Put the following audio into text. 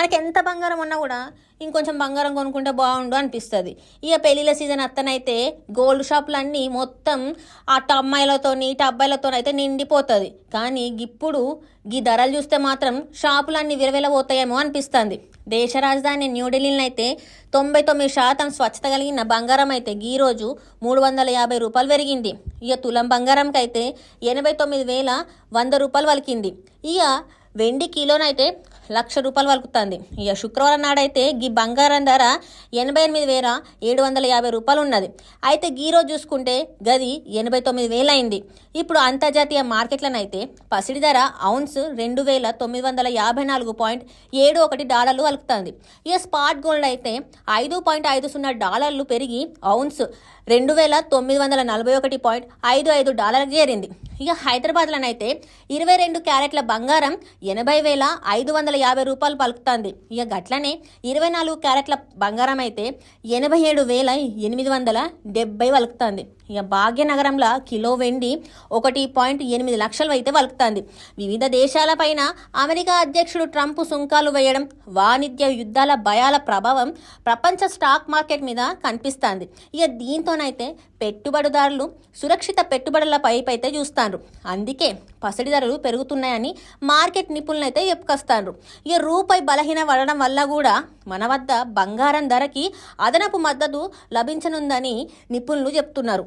మనకి ఎంత బంగారం ఉన్నా కూడా ఇంకొంచెం బంగారం కొనుక్కుంటే బాగుండు అనిపిస్తుంది. ఇక పెళ్ళిళ్ళ సీజన్ అత్తనైతే గోల్డ్ షాపులన్నీ మొత్తం అటు అమ్మాయిలతోని ఇటు అబ్బాయిలతో అయితే నిండిపోతుంది. కానీ ఇప్పుడు ఈ ధరలు చూస్తే మాత్రం షాపులన్నీ విరవెలబోతాయేమో అనిపిస్తుంది. దేశ రాజధాని న్యూఢిల్లీలో అయితే 99% స్వచ్ఛత కలిగిన బంగారం అయితే ఈరోజు రూ. 350 పెరిగింది. ఇక తులం బంగారంకి అయితే 89,100 పలికింది. ఇక వెండి కిలోనైతే ₹1,00,000 వలుకుతుంది. ఇక శుక్రవారం నాడైతే ఈ బంగారం ధర 88,750 ఉన్నది. అయితే ఈరోజు చూసుకుంటే గది 89,000 అయింది. ఇప్పుడు అంతర్జాతీయ మార్కెట్లనైతే పసిడి ధర ఔన్స్ $2,954.71 వలుకుతుంది. ఇక స్పాట్ గోల్డ్ అయితే $5.50 పెరిగి ఔన్స్ $2,941.55 చేరింది. ఇక హైదరాబాద్లోనైతే 22 క్యారెట్ల బంగారం 80,550 పలుకుతుంది. ఇక గట్లనే 24 క్యారెట్ల బంగారం అయితే 87,870 వలుకుతుంది. ఇక భాగ్యనగరంలో కిలో వెండి 1.8 లక్షలు అయితే వలుకుతుంది. వివిధ దేశాలపైన అమెరికా అధ్యక్షుడు ట్రంప్ సుంకాలు వేయడం, వాణిజ్య యుద్ధాల భయాల ప్రభావం ప్రపంచ స్టాక్ మార్కెట్ మీద కనిపిస్తుంది. ఇక దీంతోనైతే పెట్టుబడిదారులు సురక్షిత పెట్టుబడుల పైపైతే చూస్తారు. అందుకే పసిడి ధరలు పెరుగుతున్నాయని మార్కెట్ నిపుణులు అయితే చెప్పుకొస్తారు. ఇక రూపాయి బలహీన పడడం వల్ల కూడా మన వద్ద బంగారం ధరకి అదనపు మద్దతు లభించనుందని నిపుణులు చెప్తున్నారు.